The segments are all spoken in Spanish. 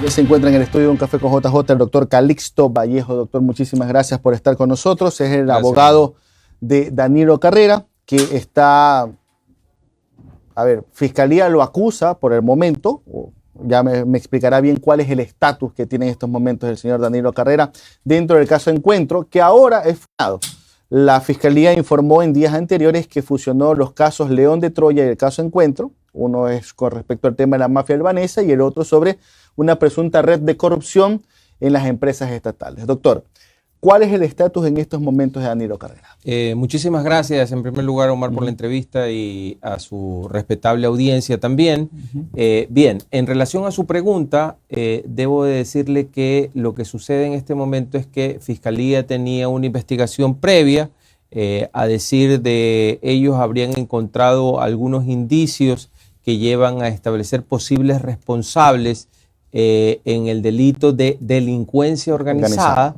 Ya se encuentra en el estudio de Un Café con JJ el doctor Calixto Vallejo. Doctor, muchísimas gracias por estar con nosotros. Es el abogado de Danilo Carrera, que está, Fiscalía lo acusa por el momento. Ya me explicará bien cuál es el estatus que tiene en estos momentos el señor Danilo Carrera dentro del caso Encuentro, que ahora es frenado. La Fiscalía informó en días anteriores que fusionó los casos León de Troya y el caso Encuentro. Uno es con respecto al tema de la mafia albanesa y el otro sobre una presunta red de corrupción en las empresas estatales. Doctor, ¿cuál es el estatus en estos momentos de Danilo Carrera? Muchísimas gracias en primer lugar, Omar, por la entrevista y a su respetable audiencia también. Bien, en relación a su pregunta, debo de decirle que lo que sucede en este momento es que Fiscalía tenía una investigación previa. A decir de ellos, habrían encontrado algunos indicios que llevan a establecer posibles responsables en el delito de delincuencia organizada.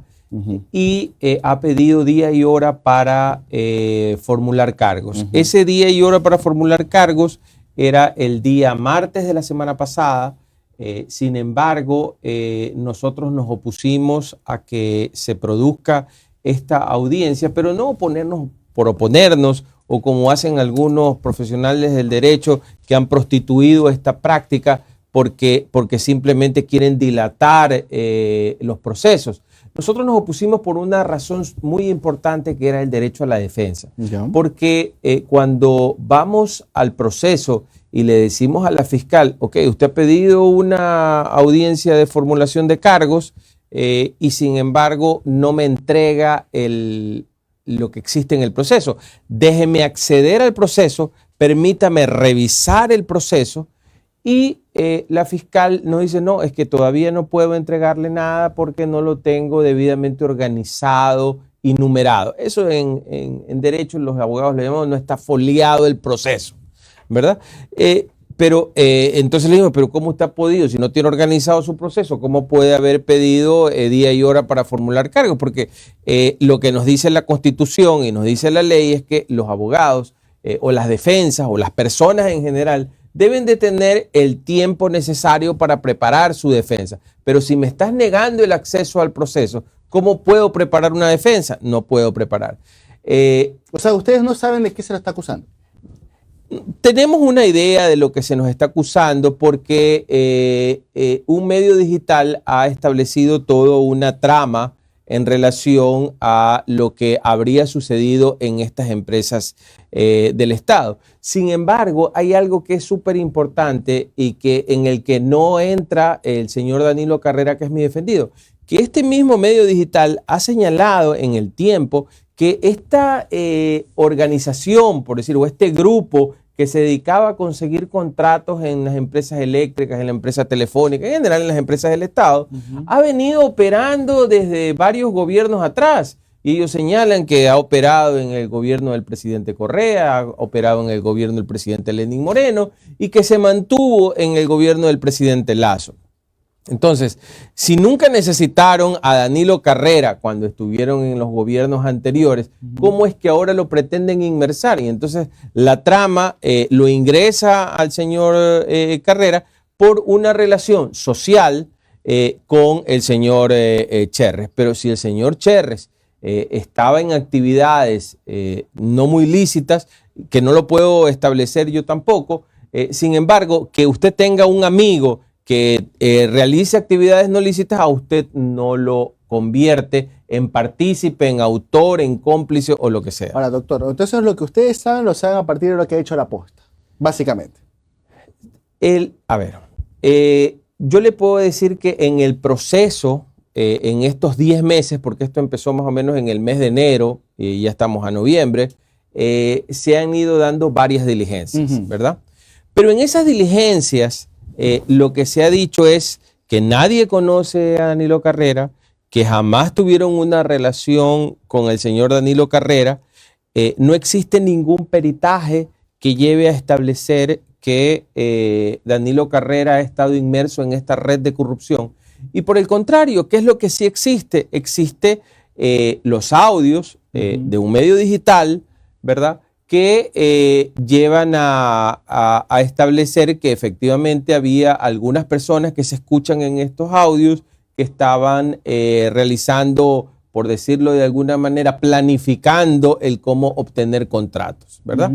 Y ha pedido día y hora para formular cargos. Ese día y hora para formular cargos era el día martes de la semana pasada. Sin embargo, nosotros nos opusimos a que se produzca esta audiencia, pero no oponernos por oponernos o como hacen algunos profesionales del derecho que han prostituido esta práctica porque simplemente quieren dilatar los procesos. Nosotros nos opusimos por una razón muy importante, que era el derecho a la defensa. Porque cuando vamos al proceso y le decimos a la fiscal, ok, usted ha pedido una audiencia de formulación de cargos y sin embargo no me entrega lo que existe en el proceso. Déjeme acceder al proceso, permítame revisar el proceso. Y la fiscal nos dice, no, es que todavía no puedo entregarle nada porque no lo tengo debidamente organizado y numerado. Eso en derecho los abogados le llamamos no está foliado el proceso, ¿verdad? Entonces le digo, pero ¿cómo usted ha podido? Si no tiene organizado su proceso, ¿cómo puede haber pedido día y hora para formular cargos? Porque lo que nos dice la Constitución y nos dice la ley es que los abogados o las defensas o las personas en general deben de tener el tiempo necesario para preparar su defensa. Pero si me estás negando el acceso al proceso, ¿cómo puedo preparar una defensa? No puedo preparar. O sea, ustedes no saben de qué se lo está acusando. Tenemos una idea de lo que se nos está acusando porque un medio digital ha establecido toda una trama en relación a lo que habría sucedido en estas empresas del Estado. Sin embargo, hay algo que es súper importante y que en el que no entra el señor Danilo Carrera, que es mi defendido, que este mismo medio digital ha señalado en el tiempo que esta organización, por decirlo, o este grupo que se dedicaba a conseguir contratos en las empresas eléctricas, en la empresa telefónica, en general en las empresas del Estado, ha venido operando desde varios gobiernos atrás. Y ellos señalan que ha operado en el gobierno del presidente Correa, ha operado en el gobierno del presidente Lenín Moreno y que se mantuvo en el gobierno del presidente Lasso. Entonces, si nunca necesitaron a Danilo Carrera cuando estuvieron en los gobiernos anteriores, ¿cómo es que ahora lo pretenden inmersar? Y entonces la trama lo ingresa al señor Carrera por una relación social con el señor Cherres. Pero si el señor Cherres estaba en actividades no muy lícitas, que no lo puedo establecer yo tampoco, sin embargo, que usted tenga un amigo que realice actividades no lícitas, a usted no lo convierte en partícipe, en autor, en cómplice o lo que sea. Ahora, doctor, entonces lo que ustedes saben, lo saben a partir de lo que ha hecho la posta, básicamente. Yo le puedo decir que en el proceso, en estos 10 meses, porque esto empezó más o menos en el mes de enero y ya estamos a noviembre, se han ido dando varias diligencias, ¿verdad? Pero en esas diligencias, lo que se ha dicho es que nadie conoce a Danilo Carrera, que jamás tuvieron una relación con el señor Danilo Carrera, no existe ningún peritaje que lleve a establecer que Danilo Carrera ha estado inmerso en esta red de corrupción. Y por el contrario, ¿qué es lo que sí existe? Existe los audios de un medio digital, ¿verdad?, que llevan a establecer que efectivamente había algunas personas que se escuchan en estos audios que estaban realizando, por decirlo de alguna manera, planificando el cómo obtener contratos, ¿verdad?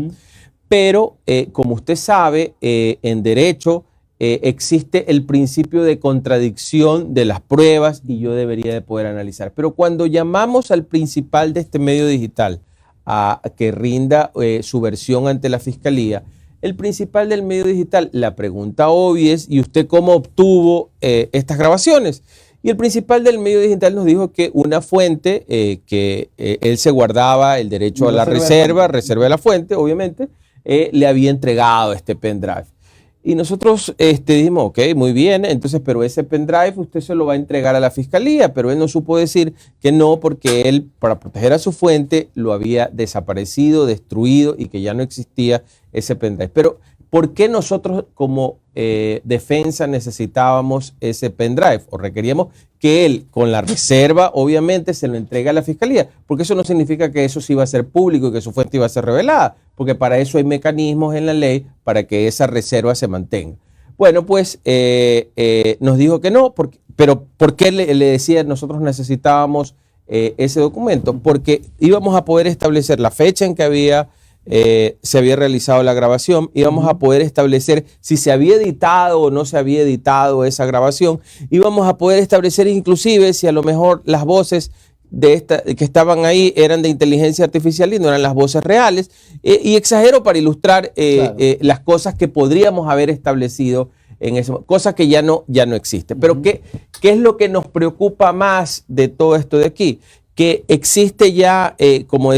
Pero, como usted sabe, en derecho existe el principio de contradicción de las pruebas y yo debería de poder analizar. Pero cuando llamamos al principal de este medio digital a que rinda su versión ante la fiscalía, el principal del medio digital, la pregunta obvia es, ¿y usted cómo obtuvo estas grabaciones? Y el principal del medio digital nos dijo que una fuente, que él se guardaba el derecho a la reserva de la fuente, obviamente, le había entregado este pendrive. Y nosotros dijimos, ok, muy bien, entonces, pero ese pendrive usted se lo va a entregar a la fiscalía, pero él no supo decir que no, porque él, para proteger a su fuente, lo había desaparecido, destruido y que ya no existía ese pendrive. Pero, ¿por qué nosotros como defensa necesitábamos ese pendrive? O requeríamos que él, con la reserva, obviamente, se lo entregue a la fiscalía, porque eso no significa que eso sí iba a ser público y que su fuente iba a ser revelada, porque para eso hay mecanismos en la ley para que esa reserva se mantenga. Bueno, pues nos dijo que no, pero ¿por qué le decía nosotros necesitábamos ese documento? Porque íbamos a poder establecer la fecha en que se había realizado la grabación, íbamos a poder establecer si se había editado o no se había editado esa grabación, íbamos a poder establecer inclusive si a lo mejor las voces que estaban ahí eran de inteligencia artificial y no eran las voces reales, y exagero para ilustrar claro, las cosas que podríamos haber establecido en eso, cosas que ya no existen. Pero ¿qué es lo que nos preocupa más de todo esto de aquí? Que existe ya, como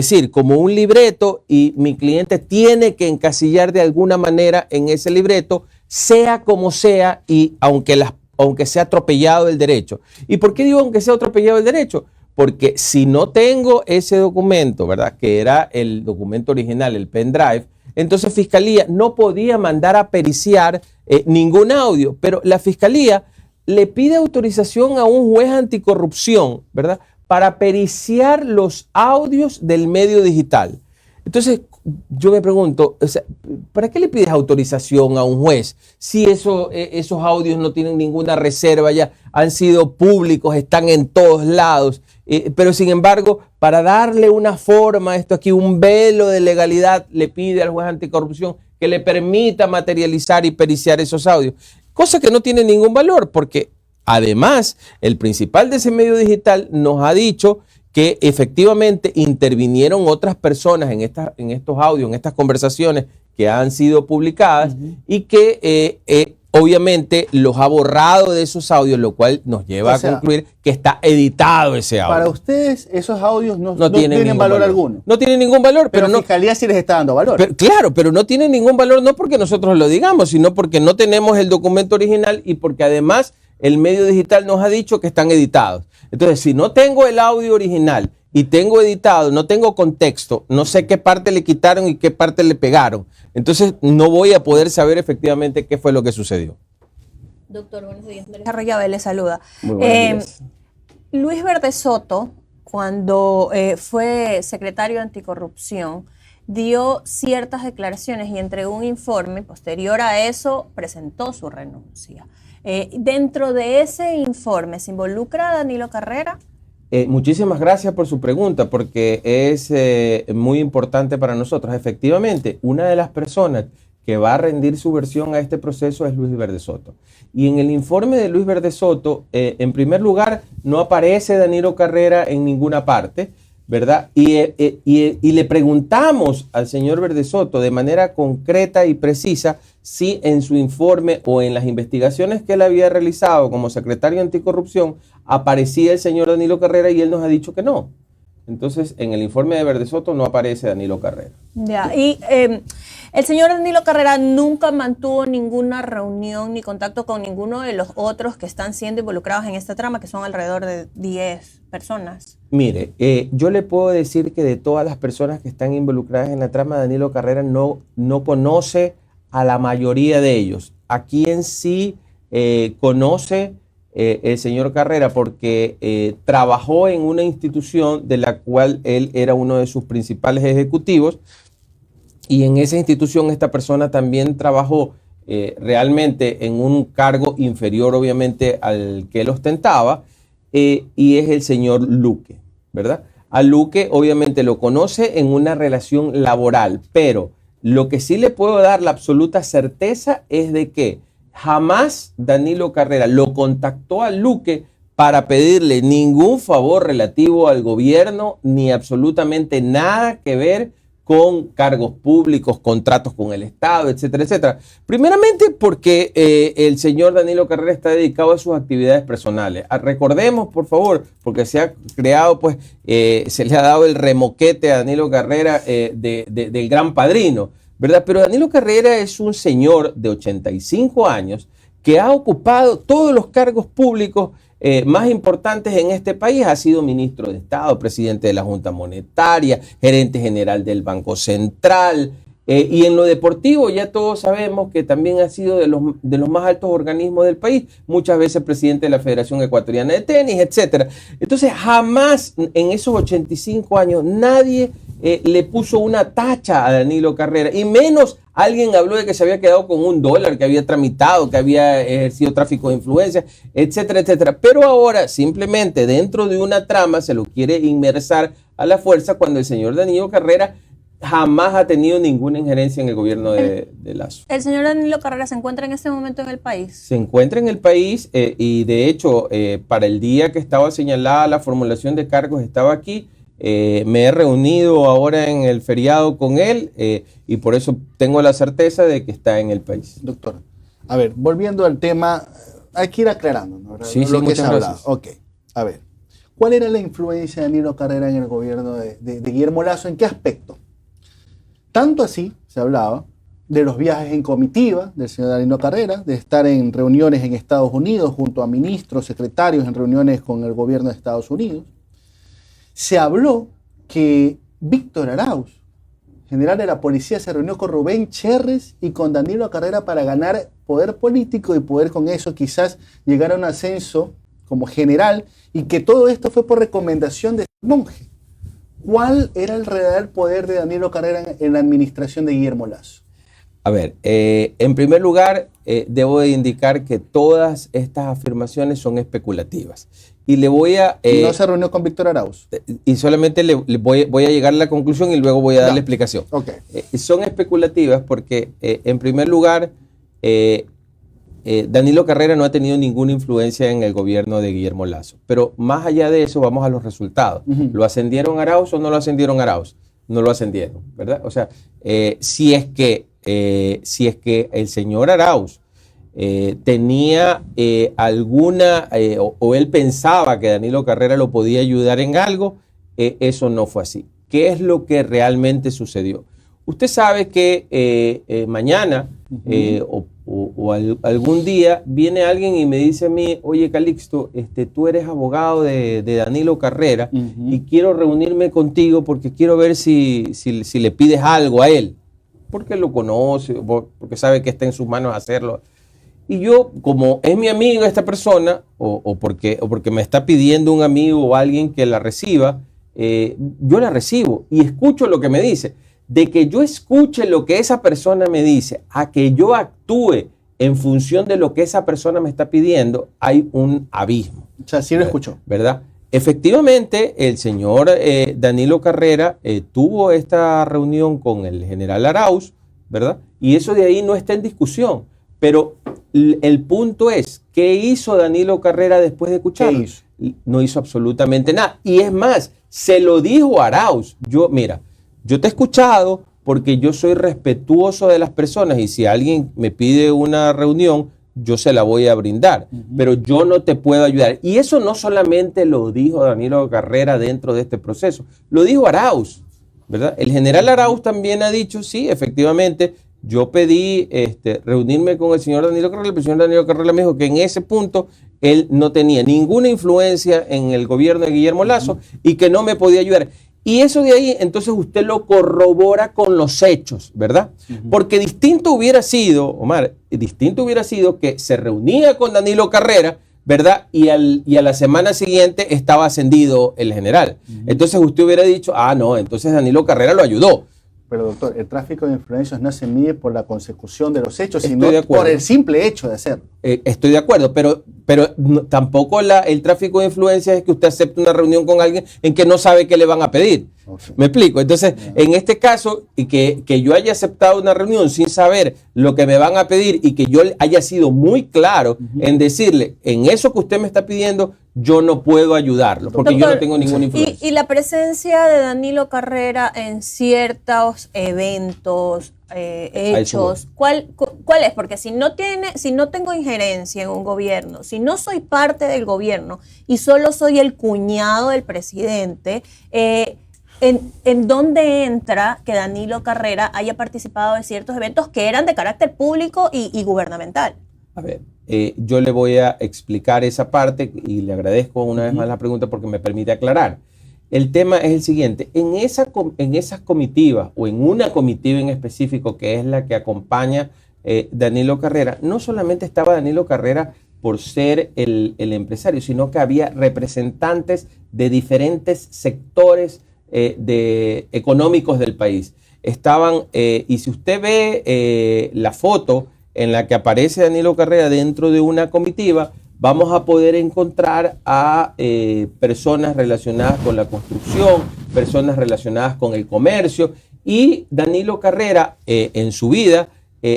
un libreto y mi cliente tiene que encasillar de alguna manera en ese libreto, sea como sea, y aunque sea atropellado el derecho. ¿Y por qué digo aunque sea atropellado el derecho? Porque si no tengo ese documento, ¿verdad? Que era el documento original, el pendrive, entonces Fiscalía no podía mandar a periciar ningún audio, pero la Fiscalía le pide autorización a un juez anticorrupción, ¿verdad?, para periciar los audios del medio digital. Entonces, yo me pregunto, o sea, ¿para qué le pides autorización a un juez si esos audios no tienen ninguna reserva, ya han sido públicos, están en todos lados? Pero sin embargo, para darle una forma a esto aquí, un velo de legalidad, le pide al juez anticorrupción que le permita materializar y periciar esos audios. Cosa que no tiene ningún valor, porque además, el principal de ese medio digital nos ha dicho que efectivamente intervinieron otras personas en estos audios, en estas conversaciones que han sido publicadas y que obviamente los ha borrado de esos audios, lo cual nos lleva a concluir que está editado ese audio. Para ustedes esos audios no tienen valor alguno. No tienen ningún valor. Pero la Fiscalía sí les está dando valor. Claro, pero no tienen ningún valor no porque nosotros lo digamos, sino porque no tenemos el documento original y porque además el medio digital nos ha dicho que están editados. Entonces, si no tengo el audio original y tengo editado, no tengo contexto, no sé qué parte le quitaron y qué parte le pegaron, entonces no voy a poder saber efectivamente qué fue lo que sucedió. Doctor, buenos días. María Arroyave le saluda. Muy buenos días. Luis Verde Soto, cuando fue secretario de Anticorrupción, dio ciertas declaraciones y entregó un informe. Posterior a eso, presentó su renuncia. Dentro de ese informe, ¿se involucra a Danilo Carrera? Muchísimas gracias por su pregunta, porque es muy importante para nosotros. Efectivamente, una de las personas que va a rendir su versión a este proceso es Luis Verde Soto. Y en el informe de Luis Verde Soto, en primer lugar, no aparece Danilo Carrera en ninguna parte, ¿verdad? Y le preguntamos al señor Verde Soto de manera concreta y precisa si en su informe o en las investigaciones que él había realizado como secretario de Anticorrupción aparecía el señor Danilo Carrera, y él nos ha dicho que no. Entonces, en el informe de Verde Soto no aparece Danilo Carrera. Ya, y el señor Danilo Carrera nunca mantuvo ninguna reunión ni contacto con ninguno de los otros que están siendo involucrados en esta trama, que son alrededor de 10 personas. Mire, yo le puedo decir que de todas las personas que están involucradas en la trama, Danilo Carrera no conoce a la mayoría de ellos. A quien sí conoce el señor Carrera, porque trabajó en una institución de la cual él era uno de sus principales ejecutivos, y en esa institución esta persona también trabajó realmente en un cargo inferior obviamente al que él ostentaba, y es el señor Luque, ¿verdad? A Luque obviamente lo conoce en una relación laboral, pero lo que sí le puedo dar la absoluta certeza es de que jamás Danilo Carrera lo contactó a Luque para pedirle ningún favor relativo al gobierno, ni absolutamente nada que ver con cargos públicos, contratos con el Estado, etcétera, etcétera. Primeramente porque el señor Danilo Carrera está dedicado a sus actividades personales. Recordemos, por favor, porque se ha creado, pues, se le ha dado el remoquete a Danilo Carrera del Gran Padrino, ¿verdad? Pero Danilo Carrera es un señor de 85 años que ha ocupado todos los cargos públicos más importantes en este país. Ha sido ministro de Estado, presidente de la Junta Monetaria, gerente general del Banco Central, y en lo deportivo ya todos sabemos que también ha sido de los más altos organismos del país, muchas veces presidente de la Federación Ecuatoriana de Tenis, etcétera. Entonces jamás en esos 85 años nadie le puso una tacha a Danilo Carrera, y menos alguien habló de que se había quedado con $1, que había tramitado, que había ejercido tráfico de influencia, etcétera, etcétera. Pero ahora simplemente dentro de una trama se lo quiere inmersar a la fuerza, cuando el señor Danilo Carrera jamás ha tenido ninguna injerencia en el gobierno de Lasso. ¿El señor Danilo Carrera se encuentra en este momento en el país? Se encuentra en el país, y de hecho para el día que estaba señalada la formulación de cargos estaba aquí. Me he reunido ahora en el feriado con él, y por eso tengo la certeza de que está en el país. Doctor, a ver, volviendo al tema, hay que ir aclarando, ¿no? Sí, lo sí, que se ha hablado. gracias. Ok, a ver, ¿cuál era la influencia de Danilo Carrera en el gobierno de Guillermo Lasso? ¿En qué aspecto? Tanto así se hablaba de los viajes en comitiva del señor Danilo Carrera, de estar en reuniones en Estados Unidos junto a ministros, secretarios, en reuniones con el gobierno de Estados Unidos. Se habló que Víctor Arauz, general de la policía, se reunió con Rubén Cherres y con Danilo Carrera para ganar poder político y poder con eso quizás llegar a un ascenso como general, y que todo esto fue por recomendación de Monge. ¿Cuál era el real poder de Danilo Carrera en la administración de Guillermo Lasso? A ver, en primer lugar, debo de indicar que todas estas afirmaciones son especulativas. Y le voy a... no se reunió con Víctor Arauz. Y solamente le voy a llegar a la conclusión y luego voy a dar la explicación. Okay. Son especulativas porque, en primer lugar, Danilo Carrera no ha tenido ninguna influencia en el gobierno de Guillermo Lasso. Pero más allá de eso, vamos a los resultados. ¿Lo ascendieron a Arauz o no lo ascendieron a Arauz? No lo ascendieron, ¿verdad? O sea, si es que el señor Arauz tenía alguna, o él pensaba que Danilo Carrera lo podía ayudar en algo, eso no fue así. ¿Qué es lo que realmente sucedió? Usted sabe que mañana algún día viene alguien y me dice a mí: oye, Calixto, tú eres abogado de Danilo Carrera, y quiero reunirme contigo porque quiero ver si le pides algo a él, porque lo conoce, porque sabe que está en sus manos hacerlo. Y yo, como es mi amigo esta persona, o porque me está pidiendo un amigo o alguien que la reciba, yo la recibo y escucho lo que me dice. De que yo escuche lo que esa persona me dice a que yo actúe en función de lo que esa persona me está pidiendo, hay un abismo. O sea, sí lo escuchó. ¿Verdad? Efectivamente, el señor Danilo Carrera tuvo esta reunión con el general Arauz, ¿verdad? Y eso de ahí no está en discusión. Pero el punto es, ¿qué hizo Danilo Carrera después de escucharlo? ¿Qué hizo? No hizo absolutamente nada. Y es más, se lo dijo a Arauz. Mira, yo te he escuchado porque yo soy respetuoso de las personas, y si alguien me pide una reunión, yo se la voy a brindar, pero yo no te puedo ayudar. Y eso no solamente lo dijo Danilo Carrera dentro de este proceso, lo dijo Arauz, ¿verdad? El general Arauz también ha dicho: sí, efectivamente, yo pedí reunirme con el señor Danilo Carrera. El señor Danilo Carrera me dijo que en ese punto él no tenía ninguna influencia en el gobierno de Guillermo Lasso y que no me podía ayudar. Y eso de ahí, entonces usted lo corrobora con los hechos, ¿verdad? Porque distinto hubiera sido, Omar, distinto hubiera sido que se reunía con Danilo Carrera, ¿verdad? Y a la semana siguiente estaba ascendido el general. Entonces usted hubiera dicho: ah, no, entonces Danilo Carrera lo ayudó. Pero doctor, el tráfico de influencias no se mide por la consecución de los hechos, Estoy sino de acuerdo. por el simple hecho de hacerlo. Estoy de acuerdo, pero tampoco el tráfico de influencias es que usted acepte una reunión con alguien en que no sabe qué le van a pedir. Okay. ¿Me explico? Entonces, en este caso, y que yo haya aceptado una reunión sin saber lo que me van a pedir y que yo haya sido muy claro en decirle, en eso que usted me está pidiendo, yo no puedo ayudarlo, porque Doctor, yo no tengo ninguna influencia. Y la presencia de Danilo Carrera en ciertos eventos, hechos, ¿cuál es? Porque si no tengo injerencia en un gobierno, si no soy parte del gobierno y solo soy el cuñado del presidente, ¿en dónde entra que Danilo Carrera haya participado de ciertos eventos que eran de carácter público y gubernamental? A ver, yo le voy a explicar esa parte y le agradezco una vez más la pregunta porque me permite aclarar. El tema es el siguiente, en esas comitivas o en una comitiva en específico que es la que acompaña Danilo Carrera, no solamente estaba Danilo Carrera por ser el empresario, sino que había representantes de diferentes sectores económicos del país. Estaban, y si usted ve la foto en la que aparece Danilo Carrera dentro de una comitiva, vamos a poder encontrar a personas relacionadas con la construcción, personas relacionadas con el comercio, y Danilo Carrera en su vida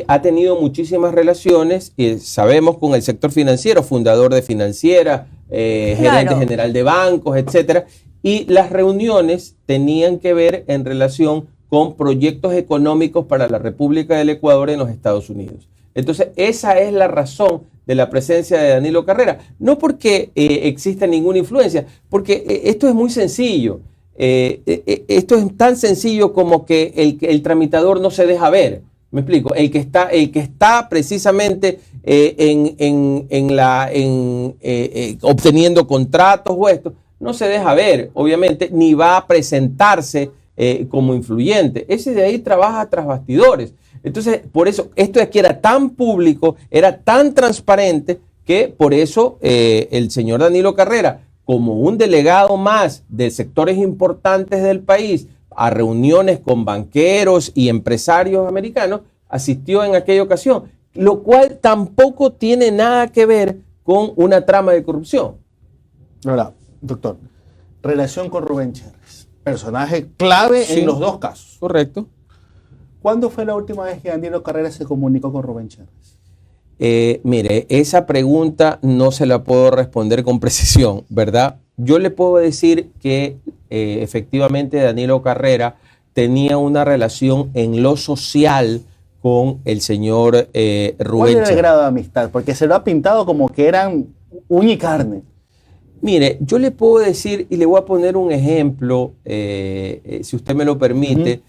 ha tenido muchísimas relaciones, sabemos, con el sector financiero, fundador de Financiera, gerente general de bancos, etcétera, y las reuniones tenían que ver en relación con proyectos económicos para la República del Ecuador en los Estados Unidos. Entonces, esa es la razón de la presencia de Danilo Carrera. No porque exista ninguna influencia, porque esto es muy sencillo. Esto es tan sencillo como que el tramitador no se deja ver. ¿Me explico? El que está precisamente obteniendo contratos o esto, no se deja ver, obviamente, ni va a presentarse como influyente. Ese de ahí trabaja tras bastidores. Entonces, por eso, esto de aquí era tan público, era tan transparente, que por eso el señor Danilo Carrera, como un delegado más de sectores importantes del país, a reuniones con banqueros y empresarios americanos, asistió en aquella ocasión, lo cual tampoco tiene nada que ver con una trama de corrupción. Ahora, doctor, relación con Rubén Cherres, personaje clave en los dos casos. Correcto. ¿Cuándo fue la última vez que Danilo Carrera se comunicó con Rubén Cherres? Mire, esa pregunta no se la puedo responder con precisión, ¿verdad? Yo le puedo decir que efectivamente Danilo Carrera tenía una relación en lo social con el señor Rubén Cherres. ¿Cuál era el grado de amistad? Porque se lo ha pintado como que eran uña y carne. Mire, yo le puedo decir, y le voy a poner un ejemplo, si usted me lo permite,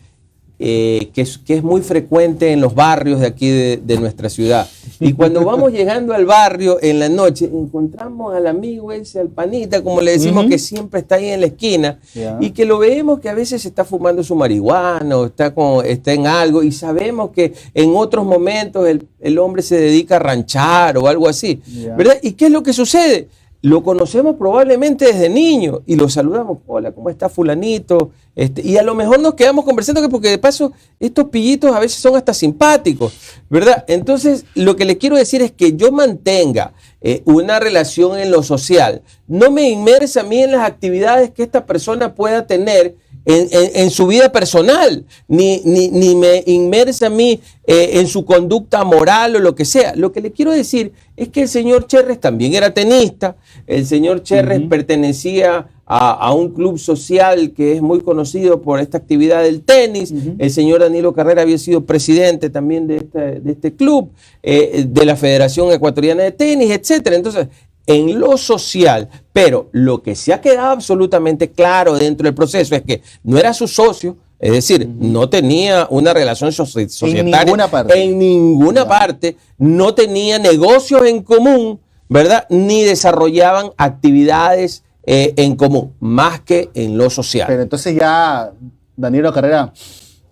que es muy frecuente en los barrios de aquí de nuestra ciudad. Y cuando vamos llegando al barrio en la noche, encontramos al amigo ese, al panita, como le decimos, que siempre está ahí en la esquina, y que lo vemos que a veces está fumando su marihuana o está en algo, y sabemos que en otros momentos el hombre se dedica a ranchar o algo así, ¿verdad? ¿Y qué es lo que sucede? Lo conocemos probablemente desde niño y lo saludamos, hola, ¿cómo está fulanito? Y a lo mejor nos quedamos conversando, porque de paso estos pillitos a veces son hasta simpáticos, ¿verdad? Entonces, lo que le quiero decir es que yo mantenga una relación en lo social, no me inmersa a mí en las actividades que esta persona pueda tener en su vida personal, ni me inmersa a mí en su conducta moral o lo que sea. Lo que le quiero decir es que el señor Cherres también era tenista, el señor Cherres pertenecía a un club social que es muy conocido por esta actividad del tenis, el señor Danilo Carrera había sido presidente también de este club, de la Federación Ecuatoriana de Tenis, etcétera. Entonces, en lo social, pero lo que se ha quedado absolutamente claro dentro del proceso es que no era su socio, es decir, no tenía una relación societaria en ninguna parte, no tenía negocios en común, ¿verdad? Ni desarrollaban actividades en común, más que en lo social. Pero entonces ya Danilo Carrera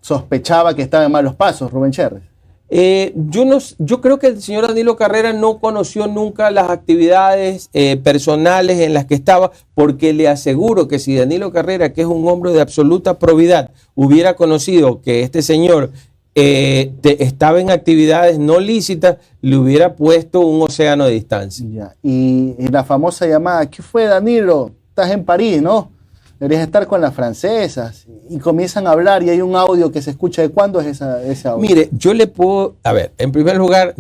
sospechaba que estaba en malos pasos, Rubén Cherres. Yo creo que el señor Danilo Carrera no conoció nunca las actividades personales en las que estaba, porque le aseguro que si Danilo Carrera, que es un hombre de absoluta probidad, hubiera conocido que este señor estaba en actividades no lícitas, le hubiera puesto un océano de distancia. Ya. Y la famosa llamada, ¿qué fue, Danilo? Estás en París, ¿no? Deberías estar con las francesas. Y comienzan a hablar y hay un audio que se escucha. ¿De cuándo es ese audio? Mire, yo le puedo... A ver, en primer lugar,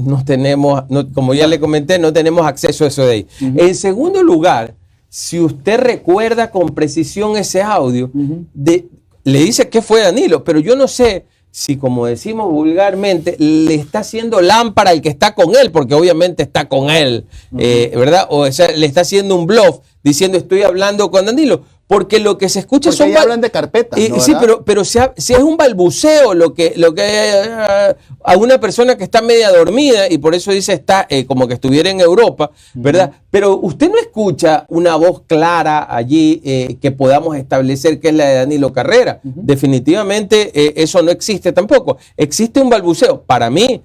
como ya le comenté, no tenemos acceso a eso de ahí. En segundo lugar, si usted recuerda con precisión ese audio, le dice que fue Danilo, pero yo no sé si, como decimos vulgarmente, le está haciendo lámpara al que está con él, porque obviamente está con él, ¿verdad? O sea, le está haciendo un bluff diciendo estoy hablando con Danilo. Porque lo que se escucha porque son... hablan de carpetas, ¿no? Sí, pero si es un balbuceo lo que a una persona que está media dormida y por eso dice está como que estuviera en Europa, ¿verdad? Pero usted no escucha una voz clara allí que podamos establecer que es la de Danilo Carrera. Definitivamente eso no existe tampoco. Existe un balbuceo. Para mí,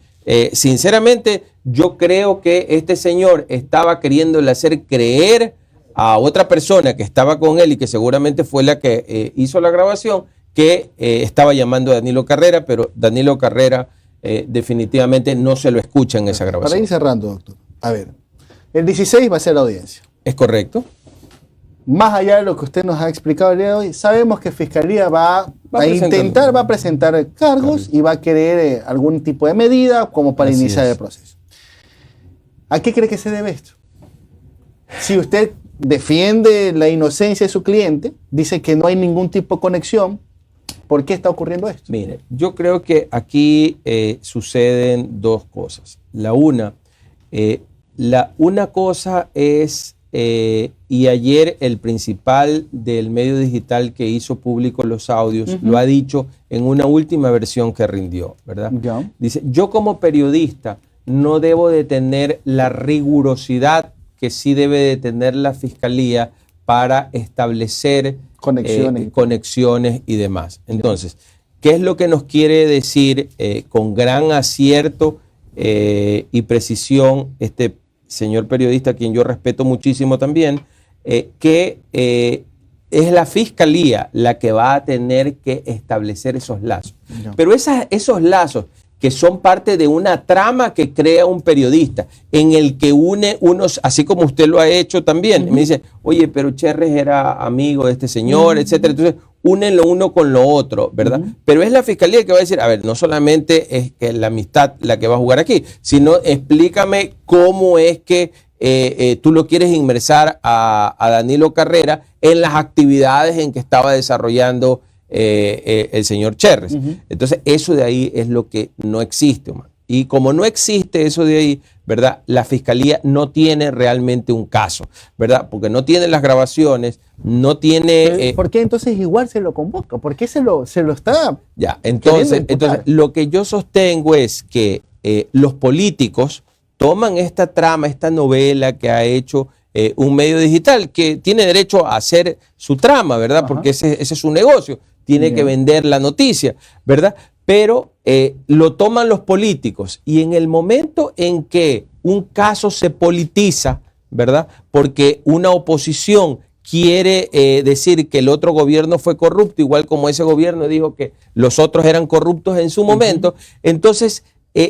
sinceramente, yo creo que este señor estaba queriéndole hacer creer a otra persona que estaba con él y que seguramente fue la que hizo la grabación, que estaba llamando a Danilo Carrera, pero Danilo Carrera definitivamente no se lo escucha en esa grabación. Para ir cerrando, doctor. A ver, el 16 va a ser la audiencia. ¿Es correcto? Más allá de lo que usted nos ha explicado el día de hoy, sabemos que Fiscalía va a presentar cargos y va a querer algún tipo de medida como para iniciar el proceso. ¿A qué cree que se debe esto? Si usted defiende la inocencia de su cliente, dice que no hay ningún tipo de conexión, ¿por qué está ocurriendo esto? Mire, yo creo que aquí suceden dos cosas. Una cosa es, y ayer el principal del medio digital que hizo público los audios lo ha dicho en una última versión que rindió, ¿verdad? Ya. Dice, yo como periodista no debo de tener la rigurosidad que sí debe de tener la Fiscalía para establecer conexiones y demás. Entonces, ¿qué es lo que nos quiere decir con gran acierto y precisión este señor periodista, a quien yo respeto muchísimo también, que es la Fiscalía la que va a tener que establecer esos lazos? No. Pero esos lazos que son parte de una trama que crea un periodista, en el que une unos, así como usted lo ha hecho también. Me dice, oye, pero Cherres era amigo de este señor, etcétera. Entonces, unen lo uno con lo otro, ¿verdad? Pero es la Fiscalía que va a decir, a ver, no solamente es que la amistad la que va a jugar aquí, sino explícame cómo es que tú lo quieres inmersar a Danilo Carrera en las actividades en que estaba desarrollando el señor Cherres. Entonces, eso de ahí es lo que no existe, Omar. Y como no existe eso de ahí, ¿verdad? La Fiscalía no tiene realmente un caso, ¿verdad? Porque no tiene las grabaciones, no tiene... ¿Por qué entonces igual se lo convoca? ¿Por qué se lo está? Ya, entonces lo que yo sostengo es que los políticos toman esta trama, esta novela que ha hecho un medio digital, que tiene derecho a hacer su trama, ¿verdad? Porque ese es su negocio. Tiene que vender la noticia, ¿verdad? Pero lo toman los políticos y en el momento en que un caso se politiza, ¿verdad? Porque una oposición quiere decir que el otro gobierno fue corrupto, igual como ese gobierno dijo que los otros eran corruptos en su momento, entonces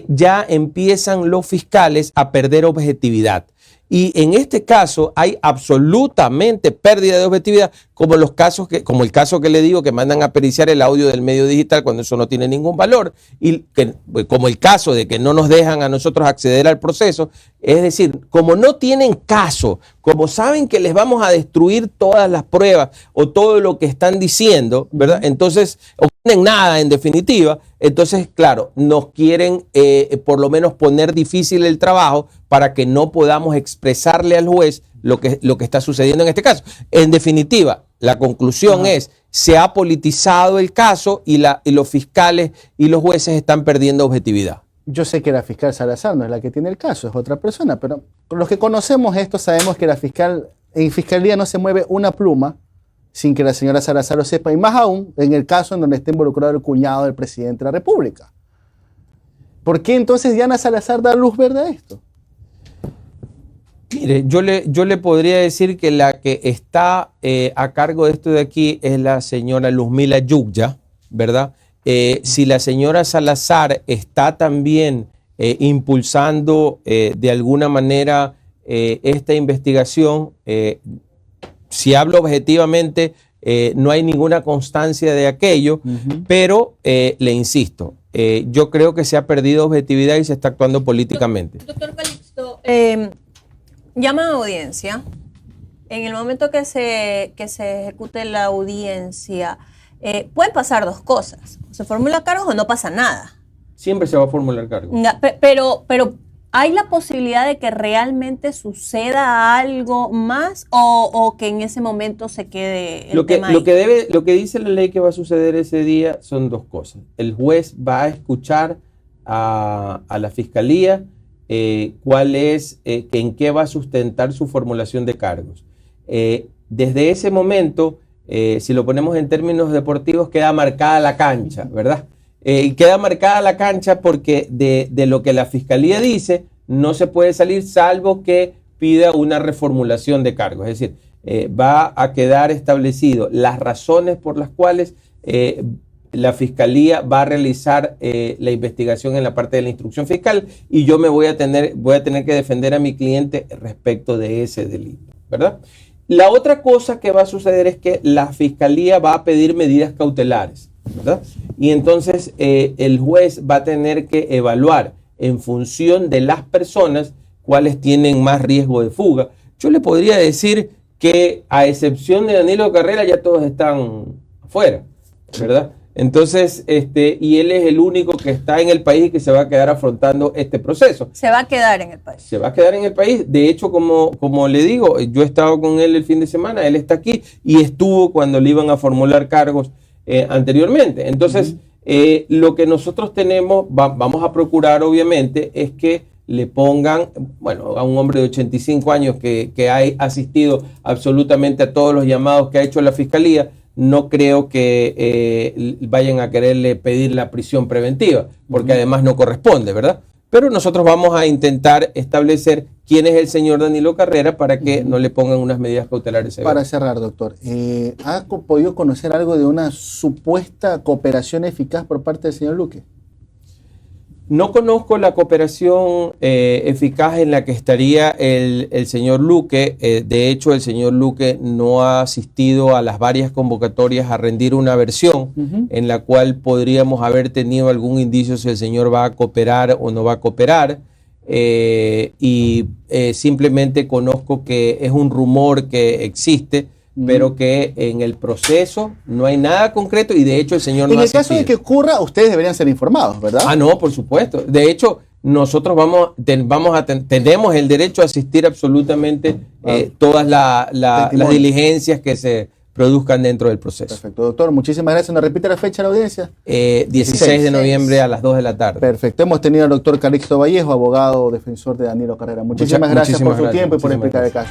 ya empiezan los fiscales a perder objetividad. Y en este caso hay absolutamente pérdida de objetividad, como el caso que le digo, que mandan a periciar el audio del medio digital cuando eso no tiene ningún valor, y como el caso de que no nos dejan a nosotros acceder al proceso. Es decir, como no tienen caso, como saben que les vamos a destruir todas las pruebas o todo lo que están diciendo, ¿verdad? Entonces, o no tienen nada en definitiva, entonces, claro, nos quieren por lo menos poner difícil el trabajo para que no podamos expresarle al juez lo que está sucediendo en este caso. En definitiva, la conclusión es, se ha politizado el caso y los fiscales y los jueces están perdiendo objetividad. Yo sé que la fiscal Salazar no es la que tiene el caso, es otra persona, pero los que conocemos esto sabemos que en Fiscalía no se mueve una pluma sin que la señora Salazar lo sepa, y más aún en el caso en donde esté involucrado el cuñado del presidente de la República. ¿Por qué entonces Diana Salazar da luz verde a esto? Mire, yo le podría decir que la que está a cargo de esto de aquí es la señora Luzmila Yukya, ¿verdad? Si la señora Salazar está también impulsando de alguna manera esta investigación, si hablo objetivamente, no hay ninguna constancia de aquello, pero le insisto, yo creo que se ha perdido objetividad y se está actuando políticamente. Doctor Calixto, llaman a audiencia. En el momento que se ejecute la audiencia, pueden pasar dos cosas. Se formula cargos o no pasa nada. Siempre se va a formular cargo. Pero ¿hay la posibilidad de que realmente suceda algo más o que en ese momento se quede el tema ahí? Lo que dice la ley que va a suceder ese día son dos cosas. El juez va a escuchar a la fiscalía cuál es, en qué va a sustentar su formulación de cargos. Desde ese momento, si lo ponemos en términos deportivos, queda marcada la cancha, ¿verdad? Queda marcada la cancha porque de lo que la fiscalía dice no se puede salir salvo que pida una reformulación de cargos. Es decir, va a quedar establecido las razones por las cuales la fiscalía va a realizar la investigación en la parte de la instrucción fiscal y yo me voy a tener que defender a mi cliente respecto de ese delito, ¿verdad? La otra cosa que va a suceder es que la fiscalía va a pedir medidas cautelares, ¿verdad? Y entonces el juez va a tener que evaluar en función de las personas cuáles tienen más riesgo de fuga. Yo le podría decir que a excepción de Danilo Carrera ya todos están afuera, ¿verdad? Entonces, y él es el único que está en el país y que se va a quedar afrontando este proceso. Se va a quedar en el país. Se va a quedar en el país. De hecho, como le digo, yo he estado con él el fin de semana, él está aquí y estuvo cuando le iban a formular cargos anteriormente. Entonces, lo que nosotros vamos a procurar, obviamente, es que le pongan, bueno, a un hombre de 85 años que ha asistido absolutamente a todos los llamados que ha hecho la Fiscalía, no creo que vayan a quererle pedir la prisión preventiva, porque además no corresponde, ¿verdad? Pero nosotros vamos a intentar establecer quién es el señor Danilo Carrera para que no le pongan unas medidas cautelares severas. Para cerrar, doctor, ¿ha podido conocer algo de una supuesta cooperación eficaz por parte del señor Luque? No conozco la cooperación eficaz en la que estaría el señor Luque. De hecho, el señor Luque no ha asistido a las varias convocatorias a rendir una versión en la cual podríamos haber tenido algún indicio si el señor va a cooperar o no va a cooperar. Simplemente conozco que es un rumor que existe, pero que en el proceso no hay nada concreto y de hecho el señor no ha asistido. En el caso de que ocurra, ustedes deberían ser informados, ¿verdad? Ah, no, por supuesto. De hecho, nosotros tenemos el derecho a asistir absolutamente todas las diligencias que se produzcan dentro del proceso. Perfecto, doctor. Muchísimas gracias. ¿Nos repite la fecha de la audiencia? 16 de noviembre a las 2 de la tarde. Perfecto. Hemos tenido al doctor Calixto Vallejo, abogado defensor de Danilo Carrera. Muchísimas gracias por su tiempo y por explicar el caso.